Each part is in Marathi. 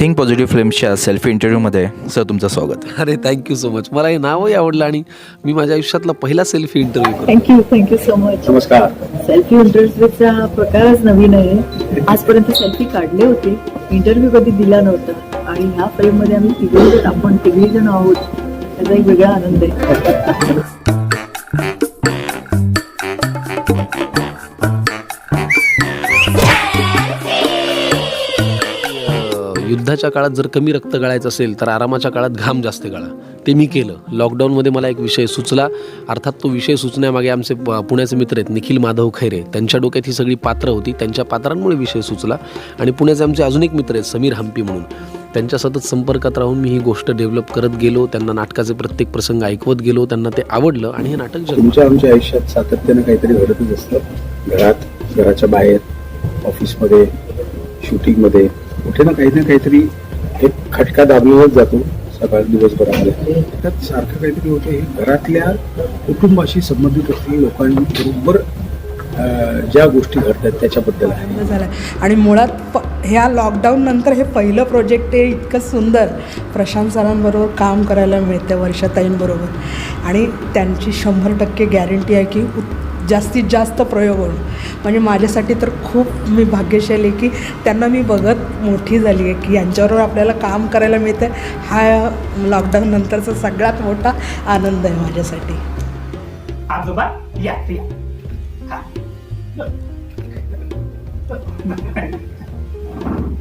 थिंक पॉझिटिव्ह फिल्म्सच्या सेल्फी इंटरव्ह्यूमध्ये सर तुमचं स्वागत. अरे थँक्यू सो मच. मला हे नावही आवडलं आणि मी माझ्या आयुष्यातला पहिला selfie interview thank you so much. नमस्कार. सेल्फी इंटरव्ह्यूचा प्रकारच नवीन आहे. आजपर्यंत सेल्फी काढले होते, इंटरव्ह्यू कधी दिला नव्हता आणि ह्या फ्रेममध्ये आपण तिघे जण आहोत, त्याचा एक वेगळा आनंद आहे. युद्धाच्या काळात जर कमी रक्त गळायचं असेल तर आरामाच्या काळात घाम जास्त गळा. ते मी केलं. लॉकडाऊनमध्ये मला एक विषय सुचला. अर्थात तो विषय सुचण्यामागे आमचे पुण्याचे मित्र आहेत निखिल माधव खैरे, त्यांच्या डोक्यात ही सगळी पात्रं होती. त्यांच्या पात्रांमुळे विषय सुचला. आणि पुण्याचे आमचे अजून एक मित्र आहेत समीर हम्पी म्हणून, त्यांच्या सतत संपर्कात राहून मी ही गोष्ट डेव्हलप करत गेलो. त्यांना नाटकाचे प्रत्येक प्रसंग ऐकवत गेलो. त्यांना ते आवडलं आणि हे नाटक तुमच्या आमच्या आयुष्यात सातत्यानं काहीतरी घडतच असतं. घरात, घराच्या बाहेर, ऑफिसमध्ये, शूटिंगमध्ये कुठे ना काहीतरी एक खटका दाबलेलाच जातो सकाळ दिवसभरामध्ये. त्यात सारखं काहीतरी होतं. हे घरातल्या कुटुंबाशी संबंधित असलेल्या लोकांबरोबर ज्या गोष्टी घडतात त्याच्याबद्दल आहे. झालं. आणि मुळात ह्या लॉकडाऊन नंतर हे पहिलं प्रोजेक्ट आहे इतकं सुंदर. प्रशांत सरांबरोबर काम करायला मिळतं, वर्षाताईंबरोबर, आणि त्यांची 100% गॅरंटी आहे की जास्तीत जास्त प्रयोग होईल. म्हणजे माझ्यासाठी तर खूप मी भाग्यशाली की त्यांना मी बघत मोठी झाली आहे की यांच्याबरोबर आपल्याला काम करायला मिळतं. हा लॉकडाऊन नंतरचा सगळ्यात मोठा आनंद आहे माझ्यासाठी. आजोबा या या.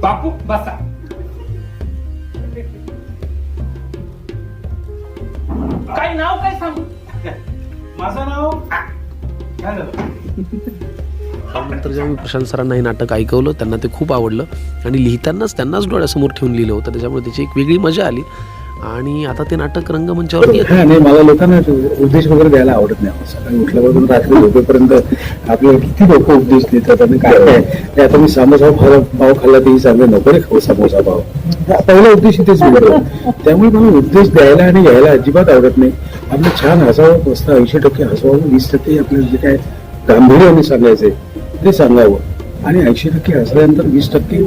बापू बसा. काय नाव काय सांगू? माझं नाव त्यानंतर जेव्हा मी प्रशांत सरांना हे नाटक ऐकवलं त्यांना ते खूप आवडलं आणि लिहितानाच त्यांनाच डोळ्यासमोर ठेवून लिहिलं होतं. त्याच्यामुळे त्याची एक वेगळी मजा आली आणि आता ते नाटक रंगमंचावर नाही, मला लोकांना उपदेश वगैरे द्यायला आवडत नाही. सकाळी उठल्यापासून रात्री झोपेपर्यंत आपल्याला किती लोक उपदेश देतात आणि काय काय. आता मी समोसा पाव खाल्ला तेही सांगते नको रे खाऊ समोसा पाव. पहिला उद्देश इथेच मिळतो. त्यामुळे मला उपदेश द्यायला आणि घ्यायला अजिबात आवडत नाही. आपलं छान हसावं, मस्त 80% हसवावं, 20% आपल्याला जे काय गांभीर्याने सांगायचंय ते सांगावं आणि 80% हसल्यानंतर 20%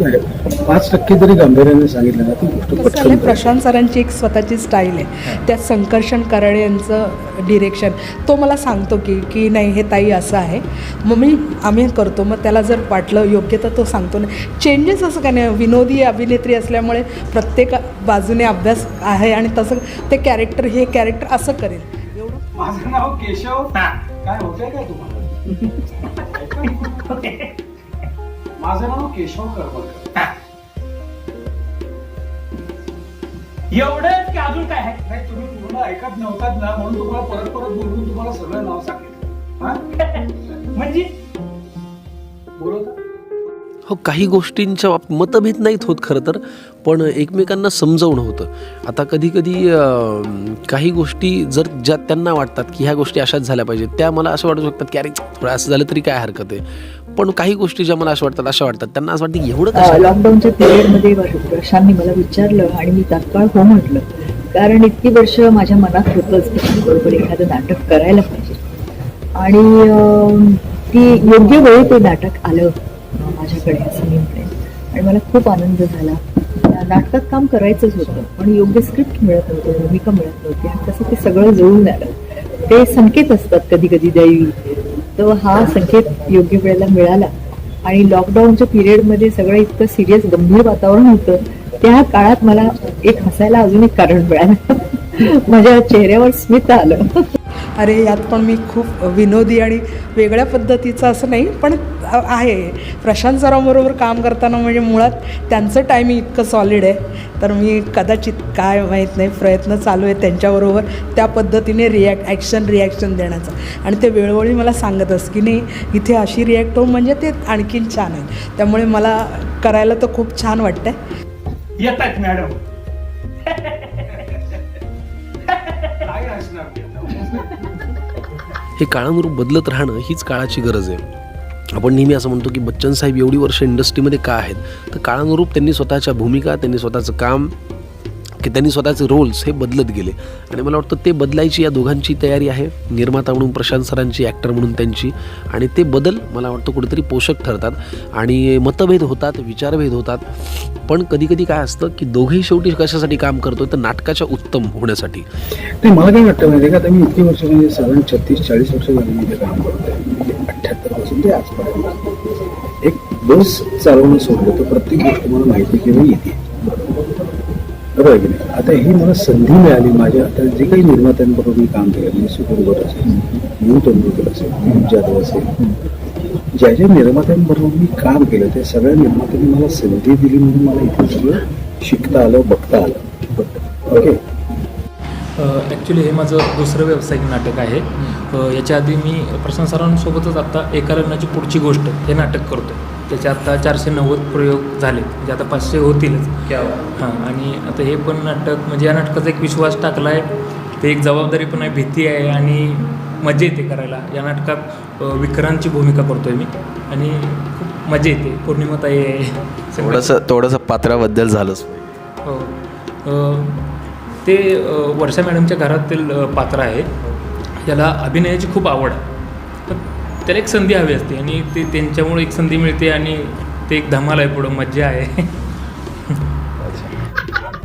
5% जरी गांभीर्याने सांगितलं ना ती गोष्ट पटकन. प्रशांत सरांची एक स्वतःची स्टाईल आहे. त्यात संकर्षण कराडे यांचं डिरेक्शन, तो मला सांगतो की नाही हे ताई असं आहे, मग आम्ही करतो. मग त्याला जर वाटलं योग्य तर तो सांगतो. ना चेंजेस असं काय नाही. विनोदी अभिनेत्री असल्यामुळे प्रत्येक बाजूने अभ्यास आहे आणि तसं ते कॅरेक्टर हे कॅरेक्टर असं करेल. एवढं. माझं नाव केशव. काय होतंय काय तुम्हाला? माझं नाव केशव करमरकर. एवढंच की अजून काय आहे? नाही, तुम्ही पूर्ण ऐकत नव्हतात ना, म्हणून तुम्हाला परत बोलून तुम्हाला सगळं नाव सांगितलं. म्हणजे बोलत हो, काही गोष्टींच्या मतभेद नाहीत होत खरं तर, पण एकमेकांना समजवणं होतं. आता कधी काही गोष्टी जर ज्या त्यांना वाटतात की ह्या गोष्टी अशाच झाल्या पाहिजेत, त्या मला असं वाटू शकतात की अरे थोडं असं झालं तरी काय हरकत आहे. पण काही गोष्टी ज्या मला अशा वाटतात त्यांना असं वाटतं की एवढं लॉकडाऊनच्या पिरियडमध्ये प्रशांतनी मला विचारलं आणि मी तात्काळ हो म्हटलं. कारण इतकी वर्ष माझ्या मनात होतंच की बरोबर एखादं नाटक करायला पाहिजे आणि ती योग्य वेळी ते नाटक आलं माझ्याकडे असं मी म्हणेन. आणि मला खूप आनंद झाला. नाटकात काम करायचंच होतं पण योग्य स्क्रिप्ट मिळत नव्हतं, भूमिका मिळत नव्हती आणि तसं ते सगळं जुळून आलं. ते संकेत असतात कधी कधी दैवी, तर हा संकेत योग्य वेळेला मिळाला. आणि लॉकडाऊनच्या पिरियडमध्ये सगळं इतकं सिरियस गंभीर वातावरण होतं, त्या काळात मला एक हसायला अजून एक कारण मिळालं. माझ्या चेहऱ्यावर स्मित आलं. अरे यात पण मी खूप विनोदी आणि वेगळ्या पद्धतीचं असं नाही पण आहे. प्रशांत सरांबरोबर काम करताना म्हणजे मुळात त्यांचं टायमिंग इतकं सॉलिड आहे, तर मी कदाचित काय माहीत नाही प्रयत्न चालू आहे त्यांच्याबरोबर त्या पद्धतीने ॲक्शन रिॲक्शन देण्याचा. आणि ते वेळोवेळी मला सांगत असं की नाही इथे अशी रिॲक्ट हो म्हणजे ते आणखीन छान आहे. त्यामुळे मला करायला तर खूप छान वाटतं. येतात मॅडम. काय असणार हे काळानुरूप बदलत राहणं हीच काळाची गरज आहे. आपण नेहमी असं म्हणतो की बच्चन साहेब एवढी वर्ष इंडस्ट्रीमध्ये का आहेत, तर काळानुरूप त्यांनी स्वतःच्या भूमिका, त्यांनी स्वतःचं काम, की त्यांनी स्वतःचे रोल्स हे बदलत गेले आणि मला वाटतं ते बदलायची या दोघांची तयारी आहे, निर्माता म्हणून प्रशांत सरांची, ॲक्टर म्हणून त्यांची. आणि ते बदल मला वाटतं कुठेतरी पोषक ठरतात आणि मतभेद होतात, विचारभेद होतात, पण कधी कधी काय असतं की दोघेही शेवटी कशासाठी काम करतो तर नाटकाच्या उत्तम होण्यासाठी. नाही, मला काय वाटतं माहिती आहे का, आता मी इतकी वर्ष म्हणजे साधारण 36-40 वर्ष झाली मी इथे काम करतोय, 78 पासून ते आजपर्यंत. एक बस चालवणं सोडलं तर प्रत्येक गोष्ट मला माहिती केव्हा येते, बरोबर की नाही. आता ही मला संधी मिळाली, माझ्या आता जे काही निर्मात्यांबरोबर मी काम केलं, म्हणजे सुपर असेल, न्यू तेंडुलकर असेल, जाधव असेल, ज्या ज्या निर्मात्यांबरोबर मी काम केलं त्या सगळ्या निर्मात्यांनी मला संधी दिली म्हणून मला इथे सगळं शिकता आलं, बघता आलं. ओके. ॲक्च्युली हे माझं दुसरं व्यावसायिक नाटक आहे. याच्या आधी मी प्रशांत सरांसोबतच आत्ता एका लग्नाची पुढची गोष्ट हे नाटक करतो. त्याचे आत्ता 490 प्रयोग झाले, म्हणजे आता 500 होतीलच. हां, आणि आता हे पण नाटक म्हणजे या नाटकाचा एक विश्वास टाकला आहे, ते एक जबाबदारी पण आहे, भीती आहे आणि मजा येते करायला. या नाटकात विक्रांतची भूमिका करतो आहे मी आणि खूप मजा येते. पौर्णिमाताई आहे. थोडंसं पात्राबद्दल झालंच. हो, ते वर्षा मॅडमच्या घरातील पात्र आहे. याला अभिनयाची खूप आवड आहे, तर त्याला एक संधी हवी असते आणि ते त्यांच्यामुळे एक संधी मिळते आणि ते एक धमाल आहे, पुढं मज्जा आहे.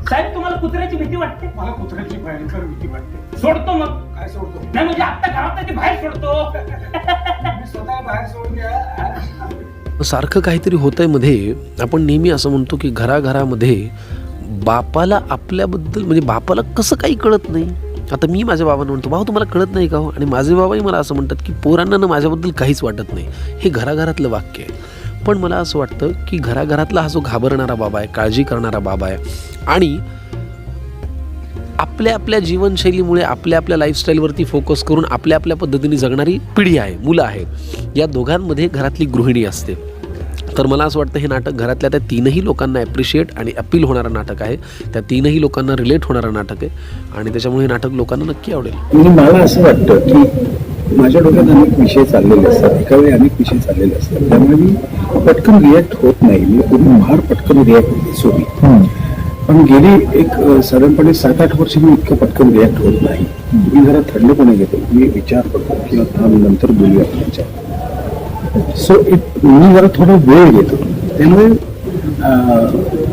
साहेब, तुम्हाला कुत्र्याची भीती वाटते? मला कुत्र्याची भयंकर भीती वाटते. सोडतो मग. काय सोडतो? नाही म्हणजे आता घरात बाहेर सोडतो. मी स्वतः बाहेर सोडून सारखं काहीतरी होतंय मध्ये. आपण नेहमी असं म्हणतो की घराघरामध्ये बापाला आपल्याबद्दल म्हणजे बापाला कसं काही कळत नाही. आता मी माझ्या बाबांना म्हणतो, भाऊ तुम्हाला कळत नाही का हो? आणि माझे बाबाही मला असं म्हणतात की पोरांना ना माझ्याबद्दल काहीच वाटत नाही. हे घराघरातलं वाक्य आहे. पण मला असं वाटतं की घराघरातला हा जो घाबरणारा बाबा आहे, काळजी करणारा बाबा आहे आणि आपल्या आपल्या जीवनशैलीमुळे आपल्या आपल्या लाईफस्टाईलवरती फोकस करून आपल्या आपल्या पद्धतीने जगणारी पिढी आहे, मुलं आहेत, या दोघांमध्ये घरातली गृहिणी असते. तर मला असं वाटतं हे नाटक घरातल्या त्या तीनही लोकांना ॲप्रिशिएट आणि अपील होणारं नाटक आहे, त्या तीनही लोकांना रिलेट होणारं नाटक आहे आणि त्याच्यामुळे हे नाटक लोकांना नक्की आवडेल. म्हणजे मला असं वाटतं की माझ्या डोक्यात अनेक विषय चाललेले असतात, एका वेळी अनेक विषय चाललेले असतात, त्यामुळे मी पटकन रिॲक्ट होत नाही. मी पूर्ण फार पटकन रिॲक्ट होते सोबी, पण गेली एक साधारणपणे 7-8 वर्ष मी इतकं पटकन रिॲक्ट होत नाही. मी जरा थंडपणे घेतो, मी विचार करतो किंवा नंतर बोलूया विचार. सो मी जरा थोडा वेळ घेतो, त्यामुळे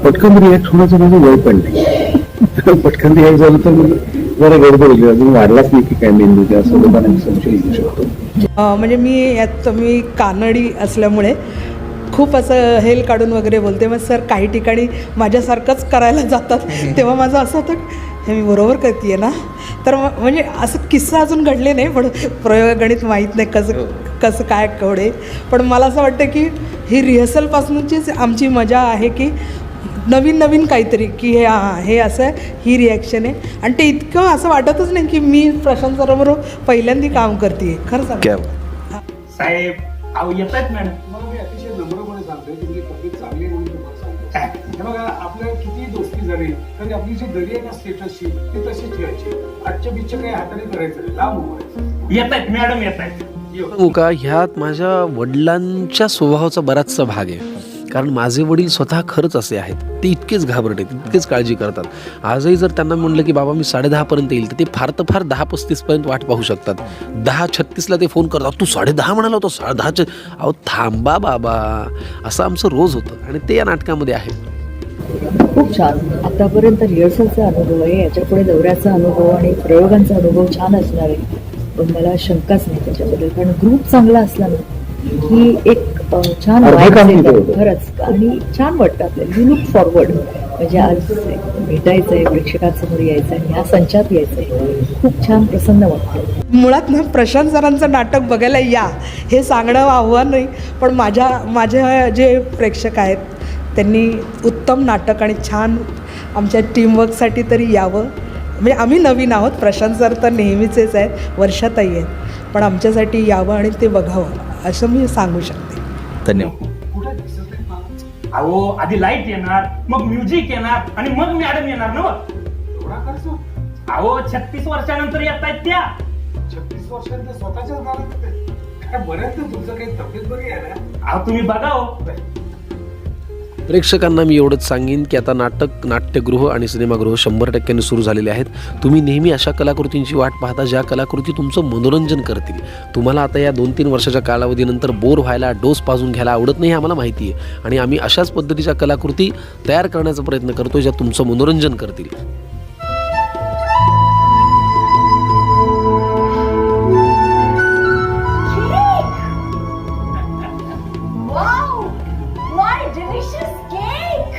पटकन रिॲक्ट होण्याचं माझं वेळ पण नाही. पटकन रिॲक्ट झालं तर मी जरा गडबड अजून वाढलाच नाही की काय मेंदू त्या असं लोकांना संशय येऊ शकतो. म्हणजे मी कानडी असल्यामुळे खूप असं हेल काढून वगैरे बोलते. मग सर काही ठिकाणी माझ्यासारखंच करायला जातात, तेव्हा माझं असं होतं हे मी बरोबर करते आहे ना. तर म्हणजे असं किस्सा अजून घडले नाही, पण प्रयोगगणित माहीत नाही कसं काय कवडे. पण मला असं वाटतं की ही रिहर्सलपासूनचीच आमची मजा आहे की नवीन नवीन काहीतरी की हे असं आहे, ही रिॲक्शन आहे. आणि ते इतकं असं वाटतच नाही की मी प्रशांत सराबरोबर पहिल्यांदा काम करते. खरं सांग साहेब, अहो येत आहेत मॅडम. तुम्हाला मी अतिशय नम्रपणे सांगतोय, तुमची तब्येत चांगली म्हणून तुम्हाला सांगतो. हे बघा, आपल्या किती दोस्ती झाली तरी आपली जी दरी आहे ना स्टेटसची ती तशीच ठेवायची. आजच्या बीचच्या काही हाताने करायचं नाही, लांब उभारायचं. येत आहेत मॅडम, येत आहेत. सांगू का, ह्यात माझ्या वडिलांच्या स्वभावाचा बराचसा भाग आहे. कारण माझे वडील स्वतः खरंच असे आहेत, ते इतकेच घाबरटे, इतकेच काळजी करतात. आजही जर त्यांना म्हणलं की बाबा मी 10:30पर्यंत येईल, तर ते फार तर फार 10:35पर्यंत वाट पाहू शकतात. 10:36ला ते फोन करतात, तू 10:30 म्हणाला होता, 10:30. अहो थांबा बाबा, असं आमचं रोज होतं आणि ते या नाटकामध्ये आहे. खूप छान. आतापर्यंत रिहर्सलचा अनुभव आहे, याच्या पुढे दौऱ्याचा अनुभव आणि प्रयोगांचा अनुभव छान असणार आहे. पण मला शंकाच नाही त्याच्याबद्दल, कारण ग्रुप चांगला असला ना ही एक छान खरंच आणि छान वाटतं आपल्याला. यू लुक फॉरवर्ड, म्हणजे आज भेटायचं आहे, प्रेक्षकांसमोर यायचं आहे, ह्या संचात यायचं आहे, खूप छान प्रसन्न वाटतं. मुळात ना प्रशांत सरांचं नाटक बघायला या हे सांगणं आव्हान नाही, पण माझ्या जे प्रेक्षक आहेत त्यांनी उत्तम नाटक आणि छान आमच्या टीमवर्कसाठी तरी यावं. म्हणजे आम्ही नवीन आहोत, प्रशांत सर तर नेहमीचेच आहेत, वर्षाताई आहेत, पण आमच्यासाठी यावं आणि ते बघावं असं मी सांगू शकते. धन्यवाद. कुठे दिसत नाही मला. अहो आधी लाईट येणार, मग म्युझिक येणार आणि मग मॅडम येणार ना. एवढा खर्च? अहो 36 वर्षानंतर येत आहेत त्या. 36 वर्षांच्या स्वतःच्याच गावात येते. काय बऱ्याच ना, तुमचं काही तब्येत बरी आहे ना? अहो तुम्ही बघा हो. प्रेक्षकांना मी एवढंच सांगेन की आता नाटक, नाट्यगृह आणि सिनेमागृह 100% सुरू झालेले आहेत. तुम्ही नेहमी अशा कलाकृतींची वाट पाहता ज्या कलाकृती तुमचं मनोरंजन करतील. तुम्हाला आता या 2-3 वर्षाच्या कालावधीनंतर बोर व्हायला, डोस पाजून घ्यायला आवडत नाही हे आम्हाला माहिती आहे. आणि आम्ही अशाच पद्धतीच्या कलाकृती तयार करण्याचा प्रयत्न करतो ज्या तुमचं मनोरंजन करतील. Wow! My delicious cake!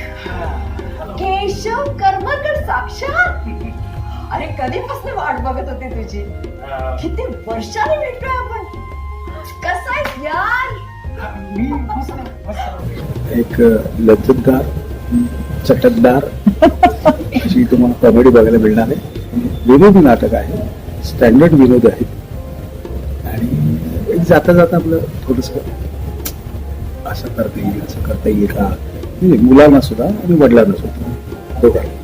Keshav Karmarkar साक्षात. अरे कधीपासून वाट बघत होती तुझी. किती वर्षांनी भेटतोय आपण. कसा आहेस यार? मी मस्त. एक लज्जतदार, चटकदार अशी तुम्हाला कॉमेडी बघायला मिळणार आहे. विनोदी नाटक आहे, स्टँडर्ड विनोद आहे आणि एक जाता जाता आपलं थोडंसं असं करता येईल, असं करता येईल का, म्हणजे मुलांना सुद्धा आणि वडिलांना सुद्धा दोघांना.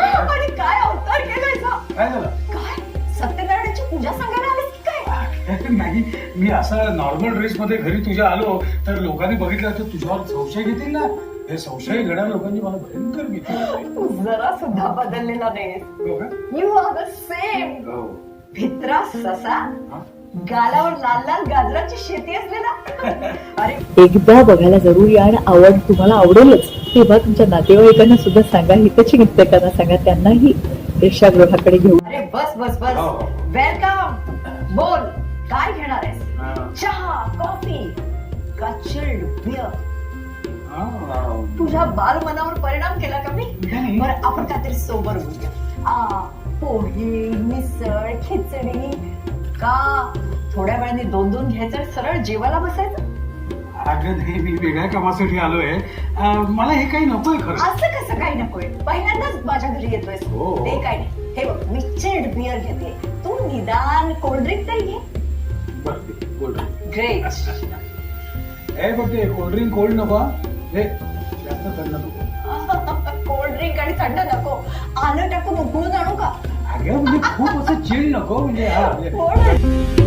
आणि काय अवतार केलाय का? काय झालं? काय सत्यनारायणाची पूजा सांगायला आलीस की काय? नाही, मी असा नॉर्मल ड्रेस मध्ये घरी तुझ्या आलो तर लोकांनी बघितलं तर तुझ्यावर संशय घेतील ना. हे संशय घेणाऱ्या लोकांनी मला भयंकर भीती वाटते. तू जरा सुद्धा बदललेला नाहीस. हो का? You are the same. हो. भित्रा ससा, हा? गालावर लाल लाल गाजराची शेती असलेला. अरे एकदा बघायला जरूर या आणि आवड तुम्हाला आवडेलच. तेव्हा तुमच्या नातेवाईकांना सुद्धा सांगा, हितची नित्यकांना सांगा, त्यांनाही प्रेक्षागृहाकडे घेऊ. अरे बस बस बस. हो. वेलकम. बोल, काय घेणार आहेस? हा. चहा, कॉफी का चिल्ड बियर? हा. तुझ्या बाल मनावर परिणाम केला का मी? नाही. बरं आपण काहीतरी सोबर बोलूया. पोहे, मिसळ, खिचडी का थोड्या वेळाने 2-2 घ्यायचं आणि सरळ जेवायला बसायचं? अगं नाही, मी वेगळ्या कामासाठी आलोय. मला हे काही नकोय खरं. असं कसं काही नकोय? पहिल्यांदाच माझ्या घरी येतोय. हो. ते काय नाही. हे बघ, मी चिल्ड बियर घेते. तू निदान कोल्ड्रिंक तरी घे. बरं, ते कोल्ड्रिंक. ग्रेट. हे बघ, ते कोल्ड्रिंक कोल्ड नको हा. हे जास्त थंड नको. कोल्ड्रिंक आणि थंड नको. आलं टाकून उकळून आणू का? अगं म्हणजे खूप असं चिल नको म्हणजे हा म्हणजे कोल्ड